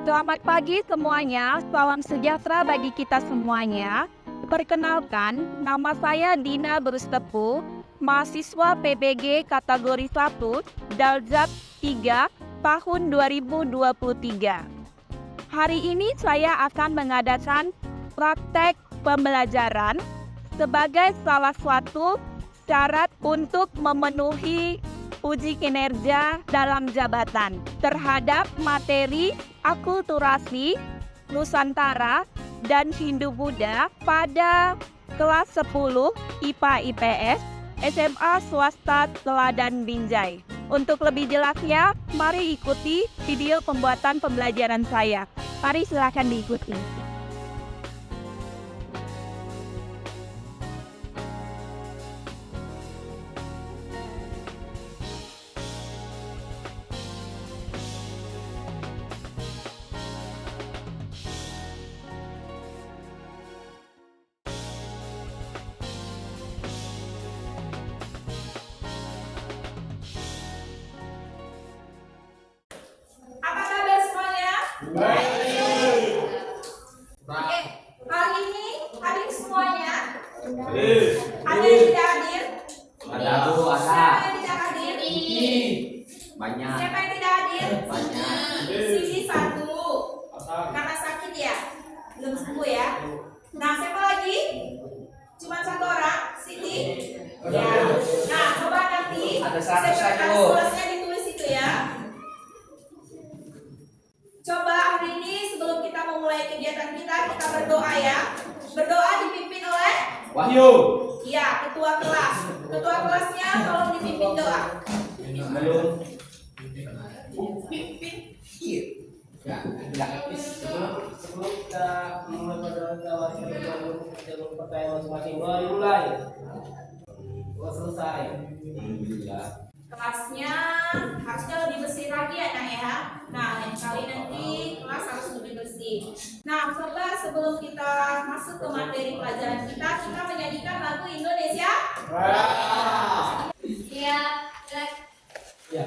Selamat pagi semuanya, salam sejahtera bagi kita semuanya. Perkenalkan, nama saya Dina Berustepu, mahasiswa PBG kategori 1, Daljab 3, tahun 2023. Hari ini saya akan mengadakan praktek pembelajaran sebagai salah satu syarat untuk memenuhi uji kinerja dalam jabatan terhadap materi akulturasi Nusantara dan Hindu-Buddha pada kelas 10 IPA IPS SMA Swasta Teladan Binjai. Untuk lebih jelasnya, mari ikuti video pembuatan pembelajaran saya. Mari silakan diikuti. Apa kabar semuanya? Baik. Oke, hari ini hadir semuanya. Ada yang tidak hadir? Ada Bu, ada. Siapa yang tidak hadir? Banyak. Siapa yang tidak hadir? Banyak. Sini satu. Karena sakit ya, belum sembuh ya. Nah, siapa lagi? Cuma satu orang, Siti. Ya. Nah, coba nanti Ada 100 sekretariat aku. kelasnya ditulis itu ya. Coba hari ini sebelum kita memulai kegiatan kita berdoa ya. Berdoa dipimpin oleh Wahyu. iya, ketua kelas. Ketua kelasnya tolong dipimpin doa. Belum. Ya, sebelum kita mulai pada jalur pertanyaan masing-masing, mulai. Selesai. Alhamdulillah. Kelasnya harusnya lebih bersih lagi ya Nak ya. Nah, lain kali nanti kelas harus lebih bersih. Nah, coba sebelum kita masuk ke materi pelajaran kita menyanyikan lagu Indonesia. Iya, Ya.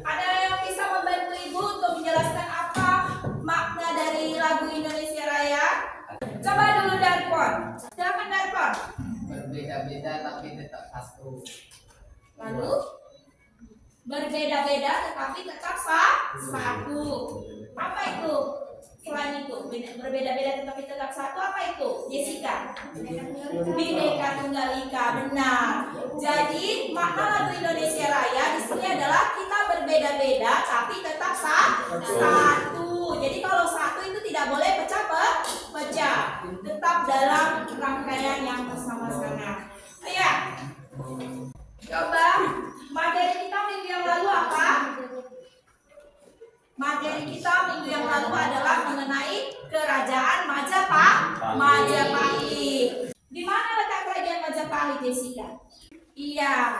ada yang bisa membantu Ibu untuk menjelaskan apa makna dari lagu Indonesia Raya? Coba dulu Darpon. Silakan Darpon. Berbeda-beda tapi tetap satu. Lalu berbeda-beda tetapi tetap satu. Apa itu? Selain itu, berbeda-beda tetapi tetap satu, apa itu? Jessica? Bhinneka Tunggal Ika, benar. Jadi makna lagu Indonesia Raya di sini adalah kita berbeda-beda tapi tetap satu. Jadi kalau satu itu tidak boleh pecah, tetap dalam rangkaian yang bersama-sama. Ya. Coba materi kita minggu yang lalu apa? Materi kita minggu yang lalu adalah mengenai kerajaan Majapahit. Di mana letak kerajaan Majapahit, Jessica? Iya.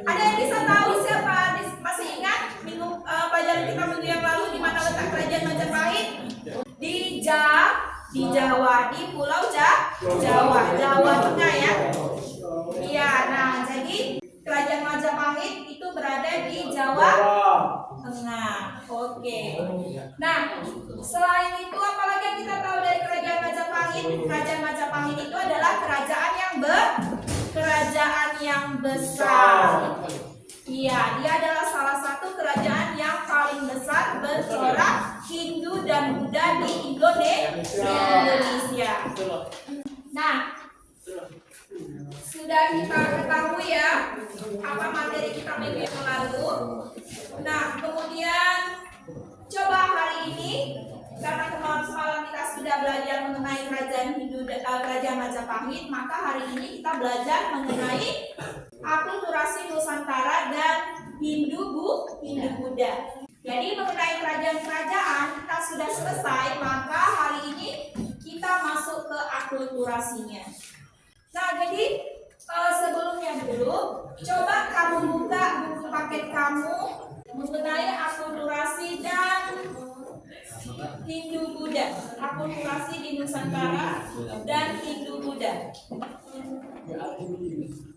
Ada yang bisa tahu siapa? Masih ingat minggu pelajaran kita minggu yang lalu di mana letak kerajaan Majapahit? Di Jawa, di Pulau Jawa Tengah ya. Iya, nah jadi kerajaan Majapahit itu berada di Jawa Tengah. Oke. Nah, selain itu apalagi yang kita tahu dari kerajaan Majapahit? Kerajaan Majapahit itu adalah kerajaan yang besar. Iya, dia adalah salah satu kerajaan yang paling besar bercorak Hindu dan Buddha di Indonesia. Nah, sudah kita ketahui ya apa materi kita minggu yang lalu. Nah, kemudian coba hari ini karena semalam kita sudah belajar mengenai kerajaan kerajaan Majapahit, maka hari ini kita belajar mengenai akulturasi Nusantara dan Hindu Buddha. Jadi mengenai kerajaan-kerajaan kita sudah selesai, maka hari ini kita masuk ke akulturasinya. Nah, jadi sebelumnya dulu, coba kamu buka buku paket kamu mengenai akulturasi dan Hindu Buddha, akulturasi di Nusantara dan Hindu Buddha.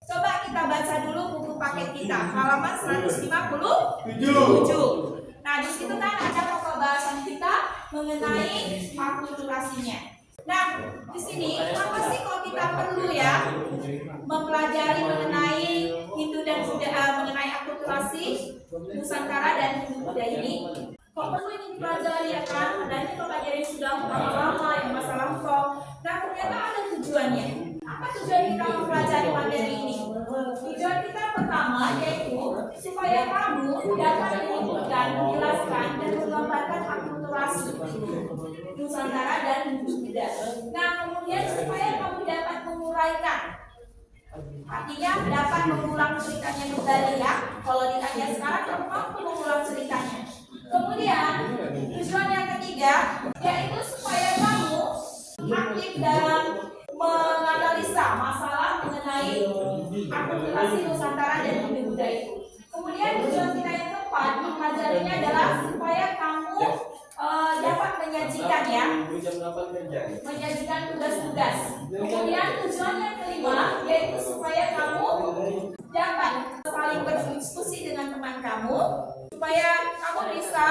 Coba kita baca dulu buku paket kita, halaman 157. Nah, di situ kan ada pokok bahasan kita mengenai akulturasinya. Nah, di sini apa sih kok kita perlu ya mempelajari mengenai Hindu dan Buddha, mengenai akulturasi Nusantara dan Hindu Buddha ini? Kok perlu ini dipelajari ya kan? Adanya pelajari sudah lama yang masa lampau. Nah, ternyata ada tujuannya. Apa tujuan kita mempelajari materi ini? Tujuan kita pertama yaitu supaya kamu dapat menyebutkan, menjelaskan dan menggambarkan akulturasi Nusantara dan Hindu Buddha. Nah, kemudian supaya kamu dapat menguraikan, artinya dapat mengulang ceritanya kembali ya. Kalau ditanya sekarang, kamu mampu mengulang ceritanya. Kemudian tujuan yang ketiga yaitu supaya kamu aktif dalam menganalisa masalah mengenai akulturasi Nusantara dan Hindu Buddha itu. Kemudian tujuan kita yang keempat mempelajarinya adalah supaya kamu dapat menyajikan ya, menyajikan tugas-tugas. Kemudian tujuan yang kelima yaitu supaya kamu dapat saling berdiskusi dengan teman kamu, supaya kamu bisa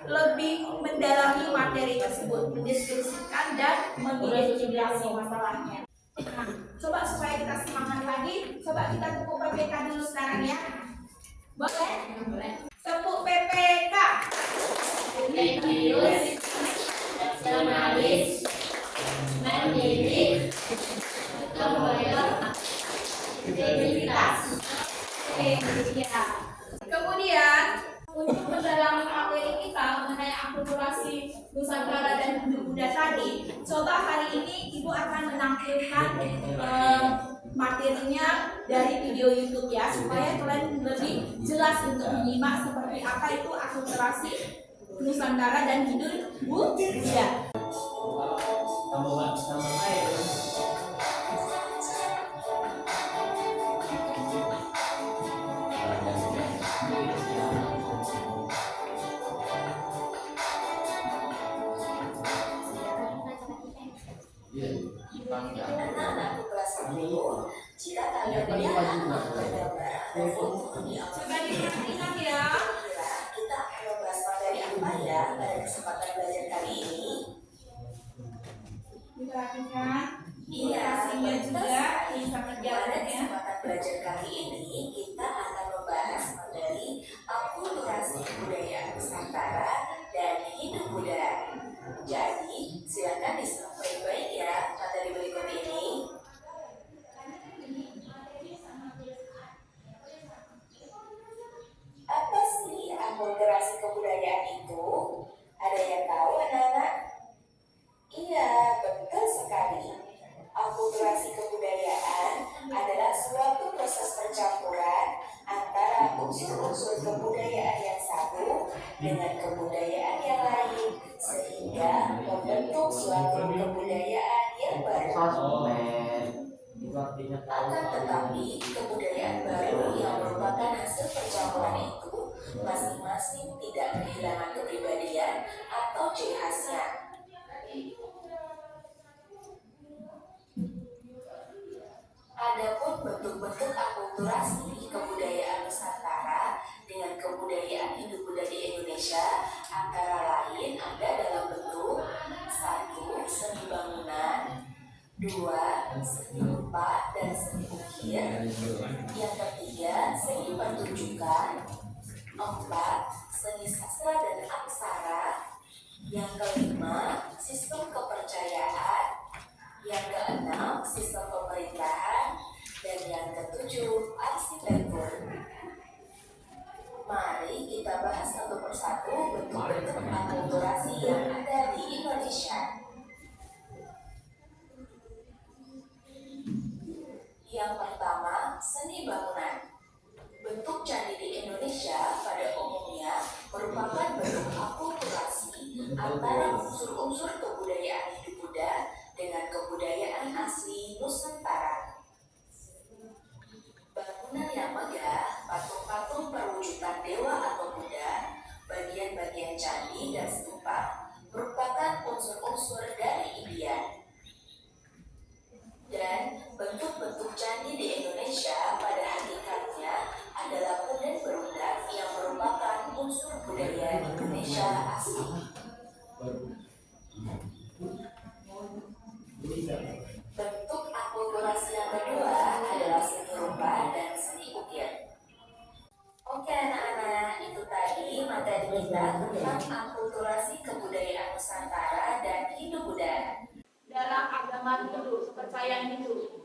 lebih mendalami materi tersebut, mendiskusikan dan mengidentifikasi masalahnya. Nah, coba supaya kita semangat lagi, coba kita tepuk PPK dulu sekarang ya. Boleh? Tepuk PPK. Religius, nasionalis, mendidik, kebudayaan, identitas. Ya. Kemudian untuk mendalami materi kita mengenai akulturasi Nusantara dan Hindu Buddha tadi, coba hari ini Ibu akan menampilkan materinya dari video YouTube ya, supaya kalian lebih jelas untuk menyimak seperti apa itu akulturasi Nusantara dan Hindu Buddha. Coba diperhatikan ya. Kita akan membahas materi apa ya pada kesempatan belajar kali ini? Diperhatikan. Iya, Hasilnya juga bisa pada terjawab ya. kesempatan belajar kali ini kita akan membahas materi akulturasi budaya Nusantara dan Hindu Buddha. Jadi, silakan disimak baik-baik ya materi berikut ini. Apa sih akulturasi kebudayaan itu? Ada yang tahu anak-anak? Iya, betul sekali. Akulturasi kebudayaan adalah suatu proses percampuran antara unsur-unsur kebudayaan yang satu dengan kebudayaan yang lain sehingga membentuk suatu kebudayaan yang baru. Akan tetapi, kebudayaan baru yang merupakan hasil percampuran itu masing-masing masing-masing tidak kehilangan kepribadian atau ciri khasnya. Adapun bentuk-bentuk akulturasi kebudayaan Nusantara dengan kebudayaan Hindu-Buddha di Indonesia antara lain ada dalam bentuk 1. Seni bangunan, 2. Seni rupa dan seni ukir, yang ketiga seni pertunjukan, 4. Seni sastra dan aksara, yang kelima sistem kepercayaan, yang keenam sistem pemerintahan, dan yang ketujuh arsitektur. Mari kita bahas satu persatu bentuk-bentuk akulturasi yang ada di Indonesia. Yang pertama, seni bangunan. Bentuk candi di Indonesia pada umumnya merupakan bentuk akulturasi antara unsur-unsur kebudayaan Hindu-Buddha dengan kebudayaan asli Nusantara. Bangunan yang megah, patung-patung perwujudan dewa atau Buddha, bagian-bagian candi dan stupa merupakan unsur-unsur dari India. Dan bentuk-bentuk candi di Indonesia pada hakikatnya adalah peden berundak yang merupakan unsur budaya Indonesia asli. Bentuk akulturasi yang kedua adalah seni rupa dan seni ukir. Oke anak-anak, itu tadi materi kita tentang akulturasi kebudayaan Nusantara dan Hindu-Buddha dalam agama Hindu, kepercayaan Hindu.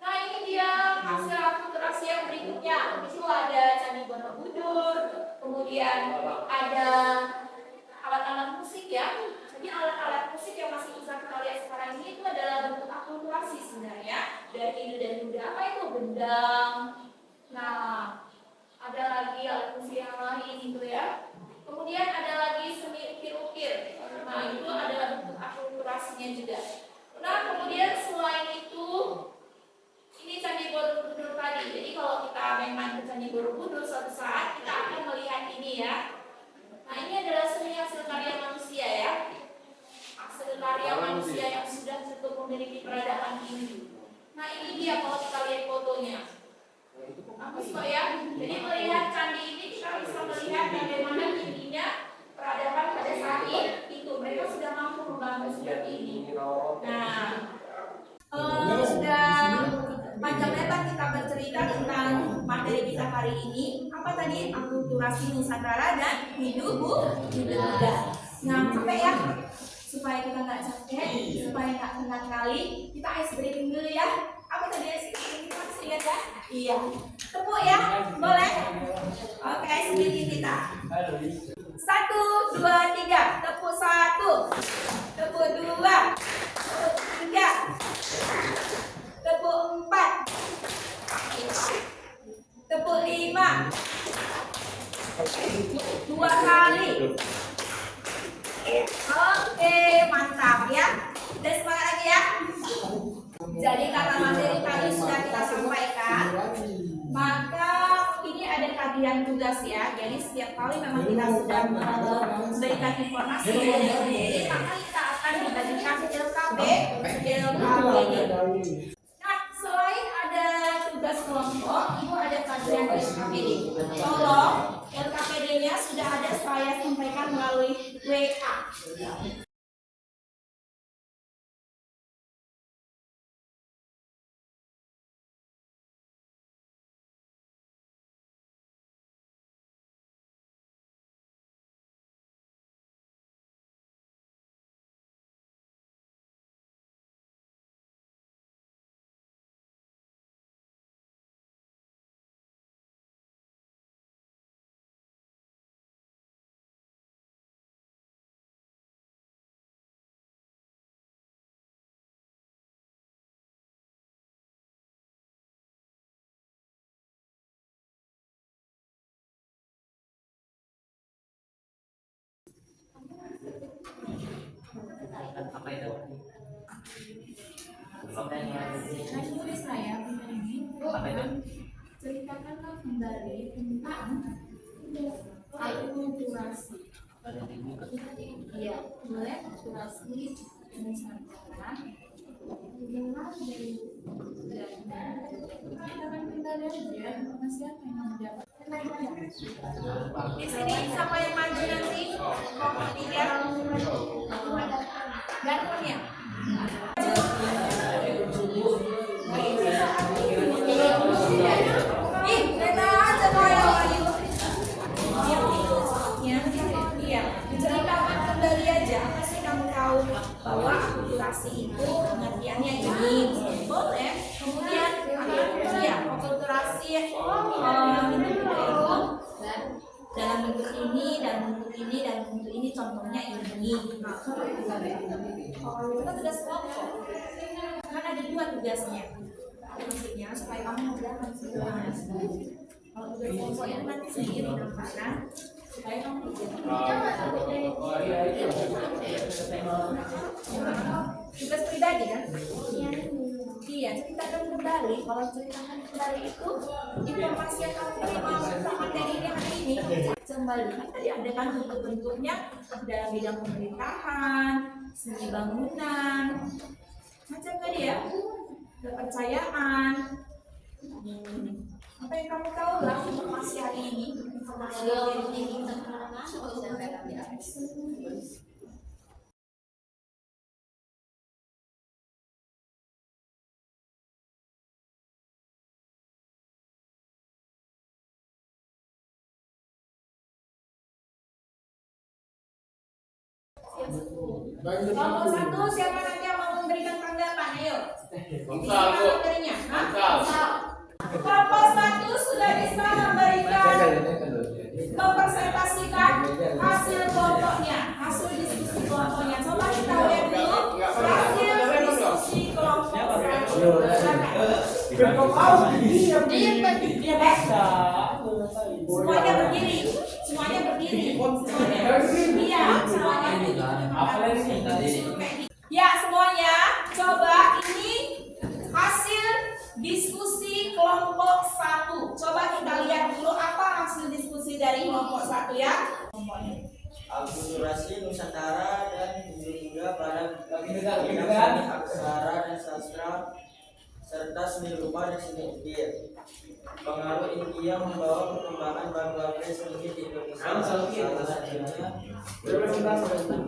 Nah ini dia hasil akulturasi yang berikutnya. Itu ada Candi Borobudur, kemudian ada alat-alat musik ya. Jadi alat-alat musik yang masih bisa kita lihat sekarang ini itu adalah bentuk akulturasi sebenarnya dari Hindu dan Buddha. Apa itu? Gendang. Nah, ada lagi alat musik yang lain itu ya. Kemudian ada lagi seni ukir-ukir. Nah, itu adalah bentuk akulturasinya juga. Nah, kemudian selain itu, ini Candi Borobudur tadi. Jadi kalau kita memang ke Candi Borobudur suatu saat kita akan melihat ini ya. Nah, ini adalah seni hasil karya manusia ya. Hasil karya manusia yang sudah cukup memiliki peradaban tinggi. Nah, ini dia kalau kita lihat fotonya. Bagus kok ya. Jadi melihat candi ini kita bisa melihat bagaimana tingginya peradaban pada saat itu. Mereka sudah mampu membangun seperti ini. Nah, sudah panjang lebar kita bercerita tentang materi kita hari ini. Apa tadi? Akulturasi Nusantara dan Hindu-Buddha. Nah, capek ya? Supaya kita nggak capek, supaya nggak penat kali, kita ice breaking dulu ya. Apa tadi ice breaking kita masih ingat ya? Iya. Tepuk ya, boleh? Oke, ice breaking kita. 1, 2, 3. Tepuk 1, tepuk 2, tepuk 3, tepuk 4, tepuk 5, 2 kali. Oke, mantap ya. Dan semangat lagi ya. Jadi karena materi tadi sudah kita sampaikan, maka ini ada kajian tugas ya. Jadi setiap kali memang kita sudah memberikan informasi dari materi, maka kita akan dibagikan LKB ini. Nah, selain ada tugas kelompok, ibu ada kajian LKPD. Tolong LKPD-nya sudah ada saya sampaikan melalui WA. Apa itu? Tulis saya ini. Apa itu? Ceritakanlah kembali tentang akulturasi. Iya, mulai akulturasi Nusantara. Mengenal dan kembali aja informasi apa yang mendapat. Di sini siapa yang maju nanti? Kelompok 3. Darman ya? Ih, Rena aja Noel ayo. Iya. Ceritakan kembali aja apa sih kamu tahu bahwa akulturasi itu pengertiannya ini boleh. Kemudian akulturasi itu dalam bentuk ini, dalam bentuk ini, dalam bentuk ini, contohnya ini. Itu tugas kelompok. Kan ada 2 tugasnya. Maksudnya supaya kamu mudah semua. Kalau tugas kelompok itu nanti sendiri karena supaya kamu tugas pribadi kan? Iya, ceritakan kembali. Kalau ceritakan kembali itu informasi yang kamu terima tentang materi ini hari ini kembali. Tadi ada kan bentuk-bentuknya dalam bidang pemerintahan, seni bangunan, macam tadi ya, kepercayaan. Apa yang kamu tahu lah informasi hari ini, informasi hari ini. Kelompok 1 siapa nanti yang mau memberikan tanggapan? Ayo. Siapa materinya? Kelompok 1 sudah bisa memberikan mempresentasikan hasil kelompoknya, hasil diskusi kelompoknya. Coba kita lihat dulu hasil diskusi kelompok 1. Semuanya berdiri. Iya, semuanya. Ya, semuanya. Coba ini hasil diskusi kelompok 1. Coba kita lihat dulu apa hasil diskusi dari kelompok 1 ya. Akulturasi Nusantara dan Hindu-Buddha pada bidang aksara dan sastra serta seni rupa dan seni ukir. Pengaruh India membawa perkembangan berbagai seni di Indonesia. Salah satunya tentang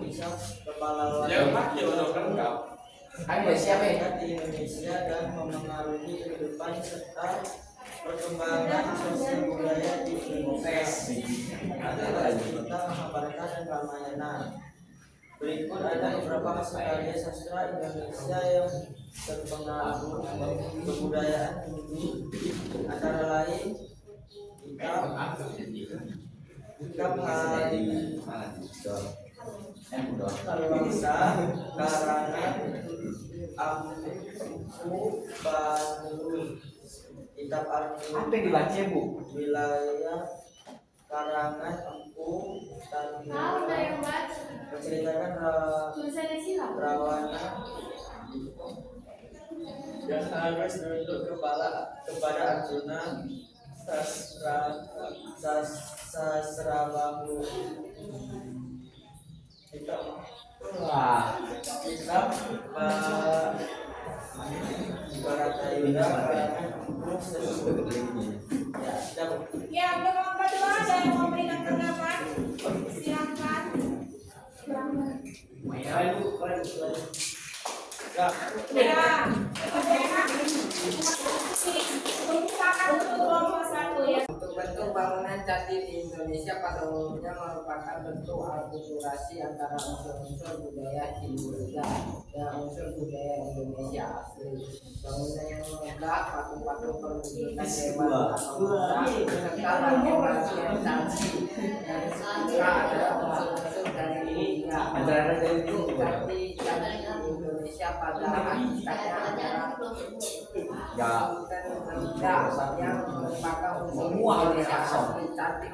kisah kepala masyarakat di Indonesia dan memengaruhi kehidupan serta perkembangan sosial budaya di Indonesia. Adalah cerita Mahabharata dan Ramayana. Berikut ada beberapa hasil karya sastra Indonesia yang berpengaruh kebudayaan Hindu, antara lain Ikab Hari Kalwangsa karangan Ampu Bandung. Kitab Arjuna apa yang dibaca Bu? Wilayah karangan Empu dan menceritakan Rawana yang harus menunduk kepada Arjuna Sasrabahu. Kitab Baratayuda karangan Empu Ya, udah kelompok 2 ada yang mau memberikan tanggapan? Silakan. Ya. Silakan untuk kelompok 1 ya. Untuk bentuk bangunan candi di Indonesia pada umumnya merupakan bentuk akulturasi antara unsur-unsur budaya Hindu-Buddha dan unsur budaya Indonesia asli. Bangunan yang megah, patung-patung perwujudan dewa atau Buddha, serta bagian-bagian candi dan juga ada unsur-unsur dari India. Bentuk candi Indonesia pada hakikatnya adalah yang merupakan unsur Indonesia asli. Cantik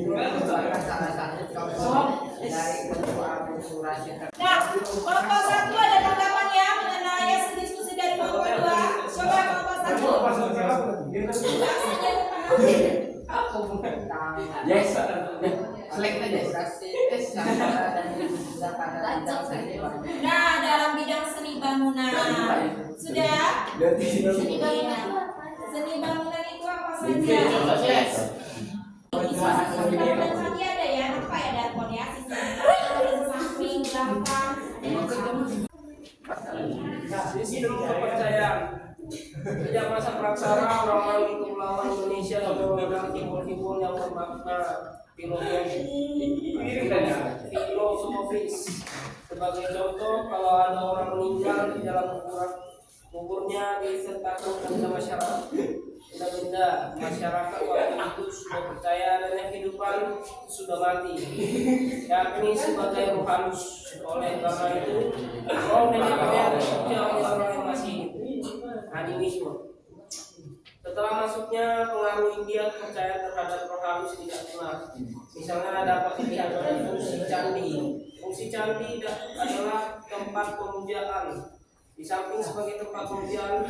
merupakan salah satu contoh dari bentuk akulturasi. Nah, kelompok 1 ada tanggapan ya mengenai hasil diskusi dari kelompok 2. Coba kelompok 1. tentang Yes. Select aja. demokrasi, antara dan Hindu-Buddha pada bidang seni bangunan. Nah, dalam bidang seni bangunan. Sudah? Seni bangunan. Seni bangunan itu apa saja? Bangunan tadi ada ya, apa ya Darpon ya? Samping, belakang, Sistem kepercayaan. Sejak masa praksara orang-orang itu melawan Indonesia dan memegang simbol-simbol yang bermakna filosofis. Sebagai contoh, kalau ada orang meninggal di dalam kuburnya disertakan benda masyarakat, benda masyarakat waktu itu sudah percaya adanya kehidupan sudah mati, yakni sebagai roh halus. Oleh karena itu, roh nenek moyang dipuja oleh orang yang masih hidup, animisme. Setelah masuknya pengaruh India, kepercayaan terhadap roh halus tidak benar. Misalnya dapat dilihat dari fungsi candi. Fungsi candi adalah tempat pemujaan. Di samping sebagai tempat pemujaan,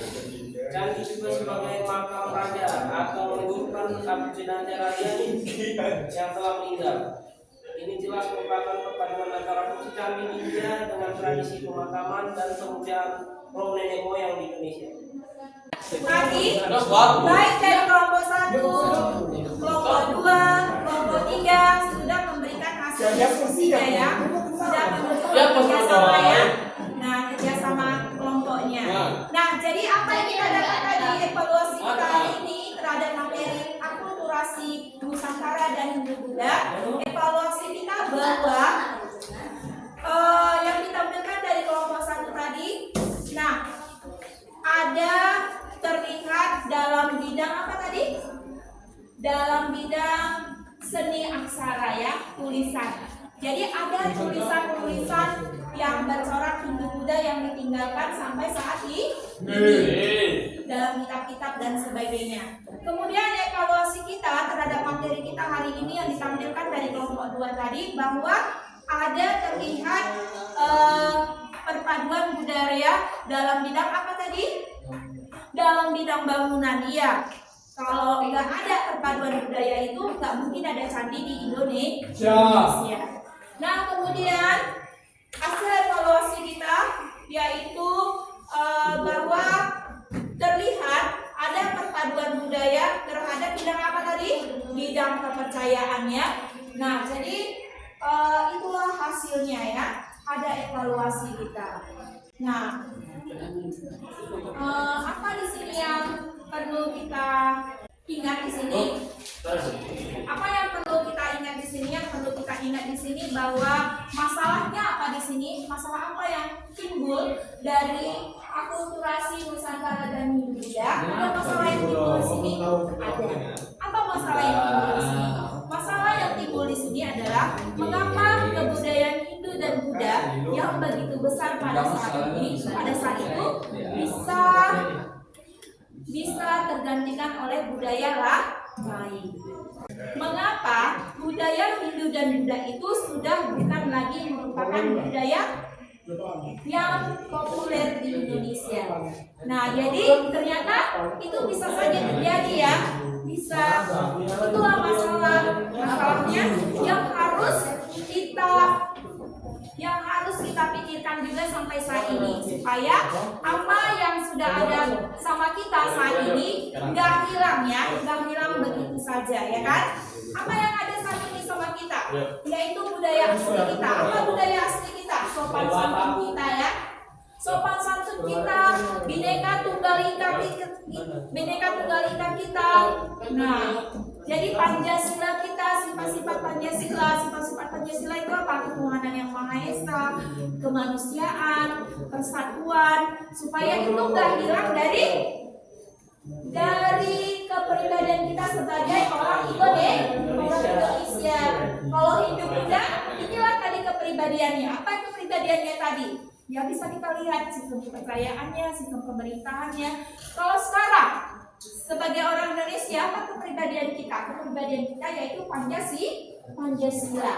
candi juga sebagai makam raja atau menyimpan jenazah raja yang telah meninggal. Ini jelas merupakan perpaduan antara fungsi candi di India dengan tradisi pemakaman dan pemujaan roh nenek moyang di Indonesia. Tadi baik dari kelompok 1, kelompok 2, kelompok 3 sudah memberikan hasil diskusinya ya, sudah menunjukkan kerjasama ya. Nah, kerjasama kelompoknya. Nah, jadi apa yang kita dapat tadi evaluasi kita hari ini terhadap materi akulturasi Nusantara dan Hindu-Buddha. Evaluasi kita bahwa yang ditampilkan dari kelompok 1 tadi, nah ada terlihat dalam bidang apa tadi? Dalam bidang seni aksara ya, tulisan. Jadi ada tulisan-tulisan yang bercorak Hindu-Buddha yang ditinggalkan sampai saat ini dalam kitab-kitab dan sebagainya. Kemudian evaluasi kita terhadap materi kita hari ini yang ditampilkan dari kelompok 2 tadi, bahwa ada terlihat perpaduan budaya dalam bidang apa tadi? Dalam bidang bangunan, iya. Kalau nggak ada perpaduan budaya itu, nggak mungkin ada candi di Indonesia. Nah, kemudian hasil evaluasi kita yaitu bahwa terlihat ada perpaduan budaya terhadap bidang apa tadi? Bidang kepercayaannya. Nah, jadi itulah hasilnya ya. Ada evaluasi kita. Nah, apa di sini yang perlu kita ingat di sini? Apa yang perlu kita ingat di sini? Yang perlu kita ingat di sini bahwa masalahnya apa di sini? Masalah apa yang timbul dari akulturasi Nusantara dan Hindu-Buddha? Ada masalah yang timbul di sini? Ada. Apa masalah yang timbul di sini? Masalah yang timbul di sini adalah mengapa kebudayaan Hindu dan Buddha yang begitu besar pada saat itu bisa tergantikan oleh budaya lain. Mengapa budaya Hindu dan Buddha itu sudah bukan lagi merupakan budaya yang populer di Indonesia? Nah, jadi ternyata itu bisa saja terjadi ya. Bisa, itulah masalahnya yang harus kita pikirkan juga sampai saat ini, supaya apa yang sudah ada sama kita saat ini nggak hilang ya, nggak hilang begitu saja ya kan? Apa yang ada saat ini sama kita, yaitu budaya asli kita. Apa budaya asli kita? Sopan santun kita ya, sopan santun kita, bineka tunggal ika kita. Nah, jadi Pancasila kita, sifat-sifat Pancasila itu apa? Ketuhanan yang Maha Esa, kemanusiaan, persatuan, supaya itu nggak hilang dari kepribadian kita sebagai orang Indonesia. Kalau Hindu-Buddha, inilah tadi kepribadiannya. Apa kepribadiannya tadi? Ya bisa kita lihat sistem kepercayaannya, sistem pemerintahannya. Kalau sekarang sebagai orang Indonesia, apa kepribadian kita? Kepribadian kita yaitu Pancasila,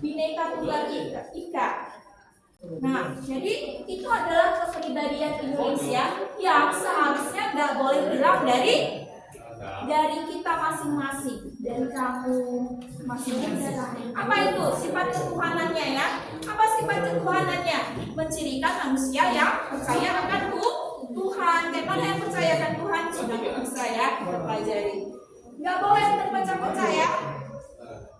Bhinneka Tunggal Ika. Nah, jadi itu adalah kepribadian Indonesia yang seharusnya nggak boleh hilang dari kita masing-masing, dari kamu masing-masing. Apa itu sifat ketuhanannya ya? Apa sifat ketuhanannya? Mencirikan manusia yang percaya akan Tuhan. Bagaimana yang percaya akan Tuhan? Sudah bisa ya pelajari. Nggak boleh terpecah-pecah ya.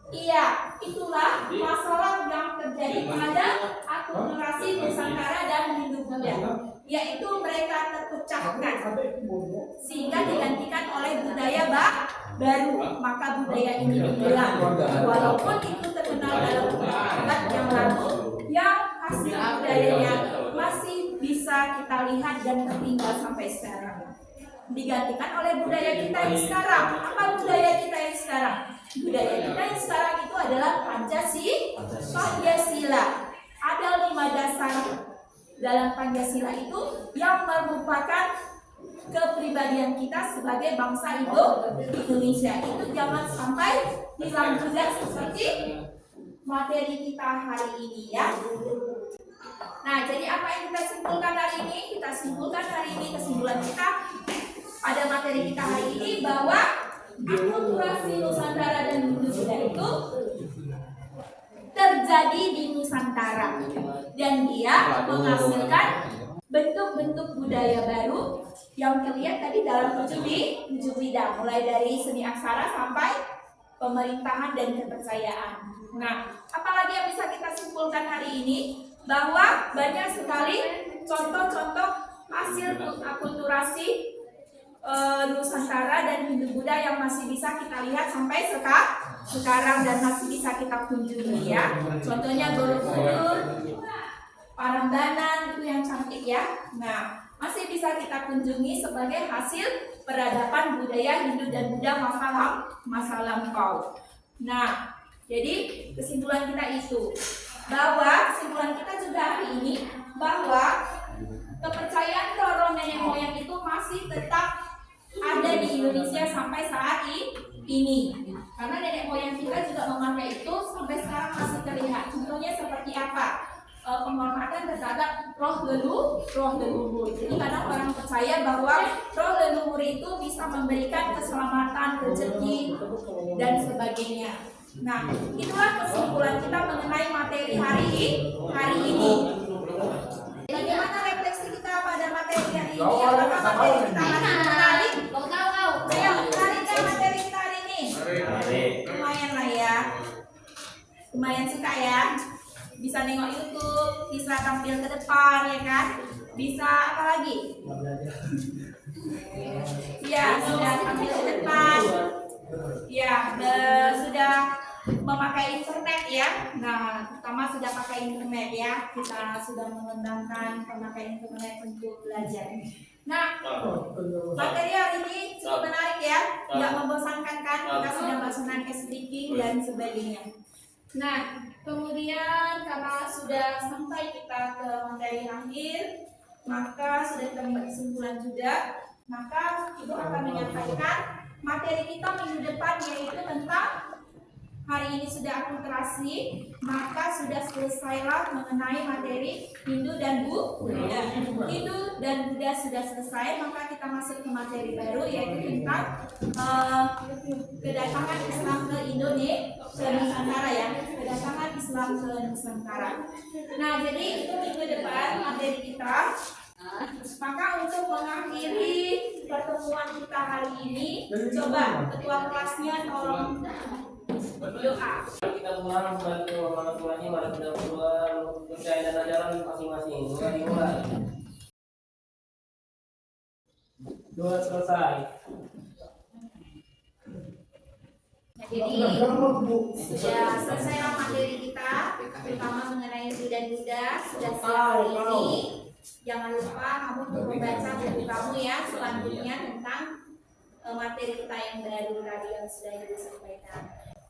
Iya, itulah masalah yang terjadi pada akulturasi Nusantara dan Hindu-Buddha, yaitu mereka terpecahkan sehingga digantikan oleh budaya baru. Maka budaya ini hilang, walaupun itu terkenal dalam abad yang lalu, yang hasil budayanya masih bisa kita lihat dan tertinggal sampai sekarang. Digantikan oleh budaya kita yang sekarang. Apa budaya kita yang sekarang? Budaya kita yang sekarang itu adalah Pancasila. Ada 5 dasar dalam Pancasila itu yang merupakan kepribadian kita sebagai bangsa Indonesia. Itu jangan sampai hilang juga seperti materi kita hari ini ya. Nah, jadi apa yang kita simpulkan hari ini? Kita simpulkan hari ini, kesimpulan kita pada materi kita hari ini bahwa akulturasi Nusantara dan Hindu-Buddha itu terjadi di Nusantara dan dia menghasilkan bentuk-bentuk budaya baru yang terlihat tadi dalam 7 bidang, mulai dari seni aksara sampai pemerintahan dan kepercayaan. Nah, apalagi yang bisa kita simpulkan hari ini? Bahwa banyak sekali contoh-contoh hasil akulturasi Nusantara dan Hindu-Buddha yang masih bisa kita lihat sampai sekarang dan masih bisa kita kunjungi ya. Contohnya Borobudur, Prambanan itu yang cantik ya. Nah, masih bisa kita kunjungi sebagai hasil peradaban budaya Hindu dan Buddha masa lampau. Nah, jadi kesimpulan kita itu bahwa kesimpulan kita juga hari ini bahwa kepercayaan roh nenek moyang itu masih tetap ada di Indonesia sampai saat ini. Karena nenek moyang kita juga memakai itu sampai sekarang masih terlihat. Contohnya seperti apa? Penghormatan terhadap roh leluhur. Jadi kadang orang percaya bahwa roh leluhur itu bisa memberikan keselamatan, rezeki dan sebagainya. Nah, itulah kesimpulan kita mengenai materi hari ini. Bagaimana refleksi kita pada materi hari ini? Apakah materi kita hari ini menarik? Ayo, menarik kan materi kita hari ini? Lumayan lah ya. Lumayan suka ya. Bisa nengok YouTube, bisa tampil ke depan ya kan? Bisa apa lagi? Ya, sudah tampil ke depan. Ya, sudah memakai internet ya. Nah, pertama sudah pakai internet ya. Kita sudah mengembangkan pemakai internet untuk belajar. Nah, materi hari ini cukup menarik ya. Nggak membosankan kan? Kita sudah melaksanakan speaking dan sebagainya. Nah, kemudian karena sudah sampai kita ke materi akhir, maka sudah kita membuat kesimpulan juga. Maka Ibu akan menyampaikan materi kita minggu depan, yaitu tentang hari ini sudah akulturasi, maka sudah selesailah mengenai materi Hindu dan Buddha. Hindu dan Buddha sudah selesai, maka kita masuk ke materi baru, yaitu tentang kedatangan Islam ke Nusantara ya, kedatangan Islam ke Nusantara. Nah, jadi itu minggu depan materi kita. Maka untuk mengakhiri pertemuan kita hari ini, coba ketua kelasnya tolong doa. Kita semua membantu orang tuanya pada benar-benar percaya dan ajaran masing-masing. Dimulai. Doa selesai. Jadi sudah selesai materi kita, terutama mengenai Hindu dan Buddha sudah siap hari ini. Jangan lupa kamu untuk membaca buku kamu ya selanjutnya tentang materi kita yang baru tadi yang sudah Ibu sampaikan.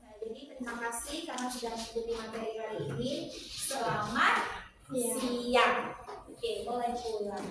Nah, jadi terima kasih karena sudah mengikuti materi kali ini. Selamat siang. Oke, boleh pulang.